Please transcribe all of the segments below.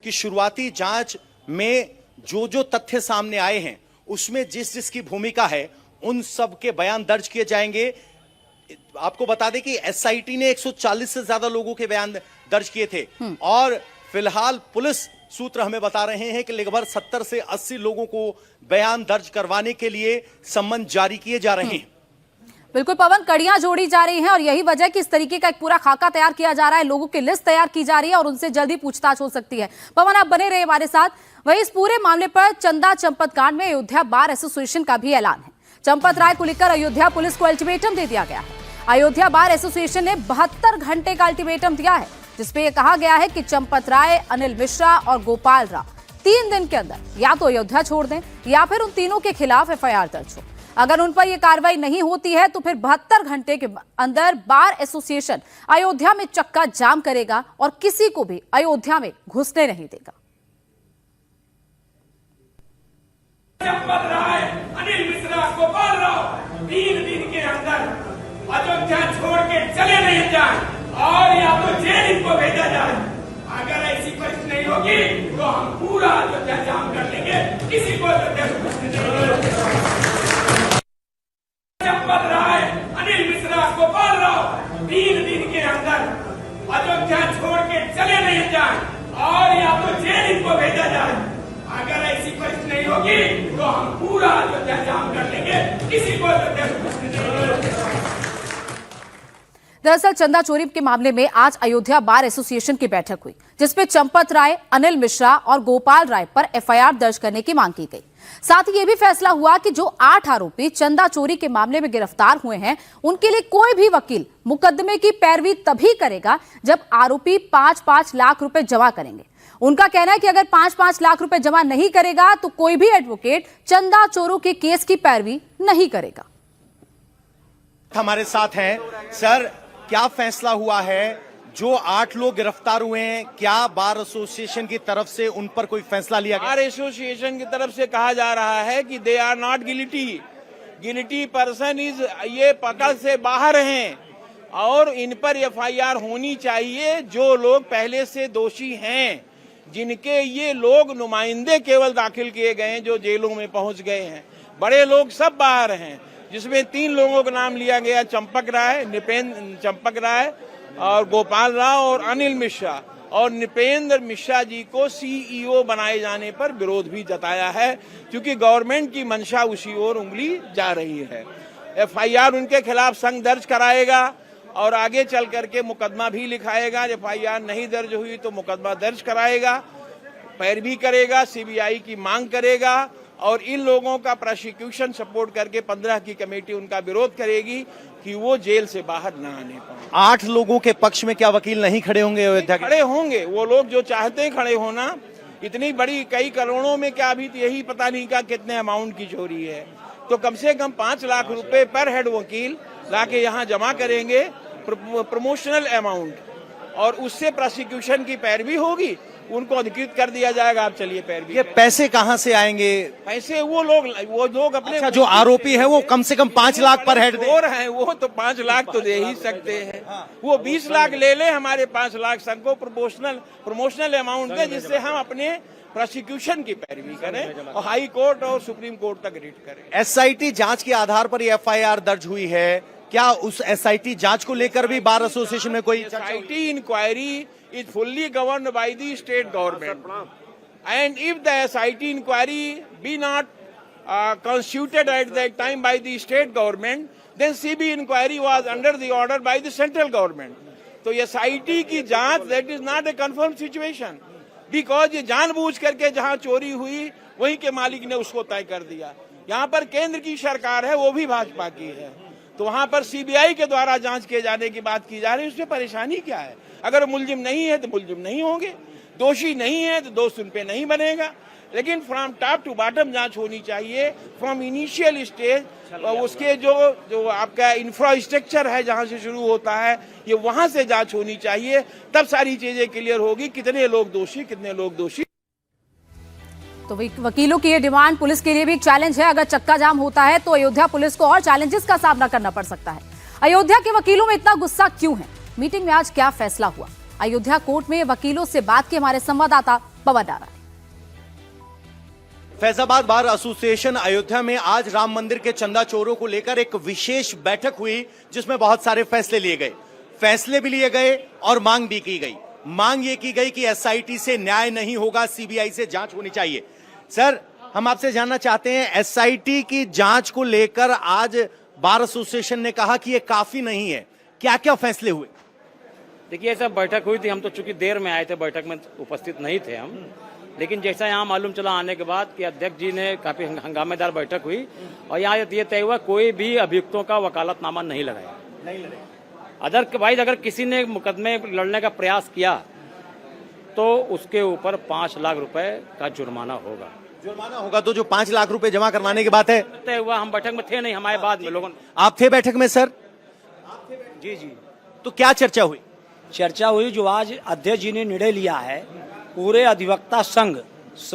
कि शुरुआती जांच में जो तथ्य सामने आए हैं उसमें जिसकी भूमिका है उन सब के बयान दर्ज किए जाएंगे। आपको बता दें कि एसआईटी ने 140 से ज्यादा लोगों के बयान दर्ज किए थे और फिलहाल पुलिस सूत्र हमें बता रहे हैं कि लगभग 70 से 80 लोगों को बयान दर्ज करवाने के लिए सम्मन जारी किए जा रहे हैं। बिल्कुल पवन, कड़ियां जोड़ी जा रही हैं और यही वजह कि इस तरीके का एक पूरा खाका तैयार किया जा रहा है, लोगों की लिस्ट तैयार की जा रही है और उनसे जल्दी पूछताछ हो सकती है। पवन, आप बने रहे हमारे साथ। वही इस पूरे मामले पर चंदा चंपत कांड में अयोध्या बार एसोसिएशन का भी ऐलान है। चंपत राय को लेकर अयोध्या पुलिस को अल्टीमेटम दे दिया गया है। अयोध्या बार एसोसिएशन ने 72 घंटे का अल्टीमेटम दिया है, जिसपे यह कहा गया है कि चंपत राय, अनिल मिश्रा और गोपाल राव 3 दिन के अंदर या तो अयोध्या छोड़ दें या फिर उन तीनों के खिलाफ एफआईआर दर्ज हो। अगर उन पर यह कार्रवाई नहीं होती है तो फिर 72 घंटे के अंदर बार एसोसिएशन अयोध्या में चक्का जाम करेगा और किसी को भी अयोध्या में घुसने नहीं देगा। चंपत राय, अनिल मिश्रा, गोपाल राव 3 दिन के अंदर अयोध्या छोड़ के चले नहीं जाए और या तो जेल इनको भेजा जाए। अगर ऐसी परिस्थिति नहीं होगी तो हम पूरा अयोध्या जाम कर लेंगे, किसी को अयोध्या से घुसने नहीं देंगे। चंपत राय, अनिल मिश्रा, गोपाल राव 3 दिन के अंदर अयोध्या छोड़ के चले नहीं जाए और या तो जेल इनको भेजा जाए। अगर ऐसी परिस्थिति नहीं होगी तो हम पूरा अयोध्या जाम कर लेंगे, किसी को अयोध्या से घुसने नहीं देंगे। दरअसल चंदा चोरी के मामले में आज अयोध्या बार एसोसिएशन की बैठक हुई, जिसपे चंपत राय, अनिल मिश्रा और गोपाल राय पर एफआईआर दर्ज करने की मांग की गई। साथ ही यह भी फैसला हुआ कि जो 8 आरोपी चंदा चोरी के मामले में गिरफ्तार हुए हैं, उनके लिए कोई भी वकील मुकदमे की पैरवी तभी करेगा जब आरोपी 5-5 लाख रुपए जमा करेंगे। उनका कहना है कि अगर 5-5 लाख रुपए जमा नहीं करेगा तो कोई भी एडवोकेट चंदा चोरों के केस की पैरवी नहीं करेगा। हमारे साथ हैं सर, क्या फैसला हुआ है? जो 8 लोग गिरफ्तार हुए हैं, क्या बार एसोसिएशन की तरफ से उन पर कोई फैसला लिया गया? बार एसोसिएशन की तरफ से कहा जा रहा है कि they are not guilty person is, ये पकड़ से बाहर हैं और इन पर एफआईआर होनी चाहिए। जो लोग पहले से दोषी हैं, जिनके ये लोग नुमाइंदे केवल दाखिल किए गए हैं, जो जेलों में पहुंच गए हैं, बड़े लोग सब बाहर हैं, जिसमें 3 लोगों का नाम लिया गया, चंपक राय और गोपाल राव और अनिल मिश्रा। और नृपेंद्र मिश्रा जी को सीईओ बनाए जाने पर विरोध भी जताया है, क्योंकि गवर्नमेंट की मंशा उसी ओर उंगली जा रही है। एफआईआर उनके खिलाफ संघ दर्ज कराएगा और आगे चल करके मुकदमा भी लिखाएगा। एफआईआर नहीं दर्ज हुई तो मुकदमा दर्ज कराएगा, पैरवी करेगा, सीबीआई की मांग करेगा और इन लोगों का प्रोसिक्यूशन सपोर्ट करके 15 की कमेटी उनका विरोध करेगी कि वो जेल से बाहर न आने पाए। 8 लोगों के पक्ष में क्या वकील नहीं खड़े होंगे अयोध्या के? खड़े होंगे वो लोग जो चाहते हैं खड़े होना। इतनी बड़ी कई करोड़ों में क्या अभी यही पता नहीं का कितने अमाउंट की चोरी है, तो कम से कम 5 लाख रुपए पर हेड वकील लाके यहाँ जमा करेंगे प्रमोशनल अमाउंट, और उससे प्रोसिक्यूशन की पैरवी होगी, उनको अधिकृत कर दिया जाएगा। आप चलिए पैरवी। ये पैसे कहाँ से आएंगे? पैसे वो लोग अपने अच्छा, जो आरोपी है वो कम से कम 5 लाख पर हेड हो रहे हैं, वो तो 5 लाख तो दे ही सकते हैं। वो 20 लाख ले ले, हमारे 5 लाख संघ को प्रमोशनल अमाउंट दे, जिससे हम अपने प्रोसिक्यूशन की पैरवी करें और हाई कोर्ट और सुप्रीम कोर्ट तक रिट करें। एसआईटी जांच के आधार पर ये एफआईआर दर्ज हुई है, क्या उस एसआईटी जांच को लेकर भी बार एसोसिएशन में कोई? SIT inquiry is fully governed by the state government, and if the SIT inquiry be not constituted at that time by the state government, then CB inquiry was under the order by the central government. तो SIT की जांच that is not a confirmed situation, because ये जानबूझ करके जहां चोरी हुई वहीं के मालिक ने उसको तय कर दिया। यहाँ पर केंद्र की सरकार है, वो भी भाजपा की है, तो वहां पर सीबीआई के द्वारा जांच किए जाने की बात की जा रही है। उसमें परेशानी क्या है? अगर मुलजिम नहीं है तो मुलजिम नहीं होंगे, दोषी नहीं है तो दोष उन पे नहीं बनेगा, लेकिन फ्रॉम टॉप टू बॉटम जांच होनी चाहिए। फ्रॉम इनिशियल स्टेज उसके जो आपका इंफ्रास्ट्रक्चर है जहां से शुरू होता है, ये वहां से जांच होनी चाहिए, तब सारी चीजें क्लियर होगी, कितने लोग दोषी कितने लोग दोषी। तो वकीलों की ये डिमांड पुलिस के लिए भी एक चैलेंज है। अगर चक्का जाम होता है तो अयोध्या पुलिस को और चैलेंजेस का सामना करना पड़ सकता है। अयोध्या के वकीलों में इतना गुस्सा क्यों है? मीटिंग में आज क्या फैसला हुआ? अयोध्या कोर्ट में वकीलों से बात की हमारे संवाददाता पवन नारायण। फैजाबाद बार एसोसिएशन अयोध्या में आज राम मंदिर के चंदा चोरों को लेकर एक विशेष बैठक हुई, जिसमें बहुत सारे फैसले लिए गए। फैसले भी लिए गए और मांग भी की गई। मांग ये की गई कि एसआईटी से न्याय नहीं होगा, सीबीआई से जांच होनी चाहिए। सर, हम आपसे जानना चाहते हैं, एसआईटी की जांच को लेकर आज बार एसोसिएशन ने कहा कि ये काफी नहीं है, क्या क्या फैसले हुए? देखिए, ऐसा बैठक हुई थी, हम तो चूंकि देर में आए थे, बैठक में उपस्थित नहीं थे हम, लेकिन जैसा यहाँ मालूम चला आने के बाद कि अध्यक्ष जी ने काफी हंगामेदार बैठक हुई और यहाँ ये तय हुआ कोई भी अभियुक्तों का वकालतनामा नहीं लगाया। अदरवाइज अगर किसी ने मुकदमे लड़ने का प्रयास किया तो उसके ऊपर 5 लाख रुपए का जुर्माना होगा। जुर्माना होगा तो जो 5 लाख रुपए जमा करवाने की बात है, तय हुआ। हम बैठक में थे नहीं, हमारे बाद में लोगों। आप थे बैठक में सर? जी जी। तो क्या चर्चा हुई? चर्चा हुई, जो आज अध्यक्ष जी ने निर्णय लिया है, पूरे अधिवक्ता संघ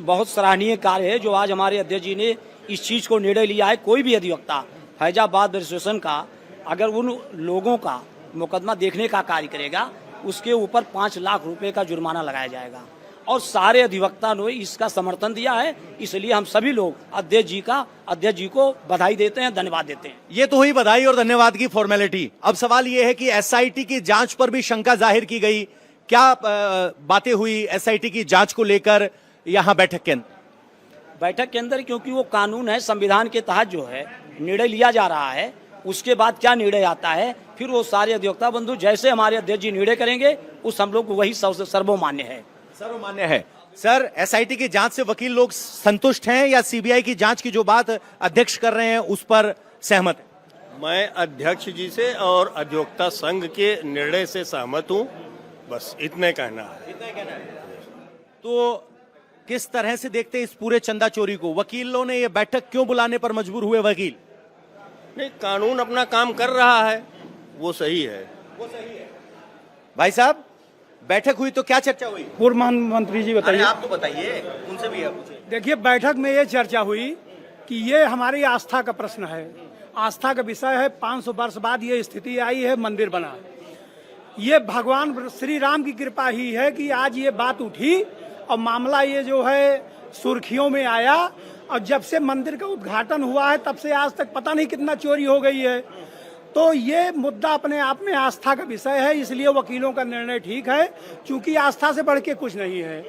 बहुत सराहनीय कार्य है जो आज हमारे अध्यक्ष जी ने इस चीज को निर्णय लिया है। कोई भी अधिवक्ता फैजाबाद एसोसिएशन का अगर उन लोगों का मुकदमा देखने का कार्य करेगा, उसके ऊपर 5 लाख रुपए का जुर्माना लगाया जाएगा और सारे अधिवक्ता ने इसका समर्थन दिया है। इसलिए हम सभी लोग अध्यक्ष जी को बधाई देते हैं, धन्यवाद देते हैं। ये तो हुई बधाई और धन्यवाद की फॉर्मेलिटी। अब सवाल ये है कि एसआईटी की जांच पर भी शंका जाहिर की गई, क्या बातें हुई एसआईटी की जांच को लेकर यहाँ बैठक के अंदर? बैठक के अंदर क्योंकि वो कानून है, संविधान के तहत जो है निर्णय लिया जा रहा है, उसके बाद क्या निर्णय आता है फिर वो सारे अधिवक्ता बंधु जैसे हमारे अध्यक्ष जी निर्णय करेंगे उस हम लोग वही सबसे सर्वमान्य है। सर्वमान्य है। सर, एसआईटी की जांच से वकील लोग संतुष्ट हैं या सीबीआई की जांच की जो बात अध्यक्ष कर रहे हैं उस पर सहमत है? मैं अध्यक्ष जी से और अधिवक्ता संघ के निर्णय से सहमत हूं, बस इतने कहना है। तो किस तरह से देखते हैं इस पूरे चंदा चोरी को? वकीलों ने ये बैठक क्यों बुलाने पर मजबूर हुए वकील? नहीं, कानून अपना काम कर रहा है, वो सही है। भाई साहब, बैठक हुई तो क्या चर्चा हुई? पूर्व मंत्री जी बताइए। आप तो बताइए, उनसे भी आप पूछिए। देखिए, बैठक में ये चर्चा हुई कि ये हमारी आस्था का प्रश्न है, आस्था का विषय है। 500 वर्ष बाद ये स्थिति आई है, मंदिर बना। ये भगवान श्री राम की कृपा ही है कि आज ये बात उठी और मामला ये जो है सुर्खियों में आया। और जब से मंदिर का उद्घाटन हुआ है तब से आज तक पता नहीं कितना चोरी हो गई है। तो ये मुद्दा अपने आप में आस्था का विषय है, इसलिए वकीलों का निर्णय ठीक है, क्योंकि आस्था से बढ़ के कुछ नहीं है।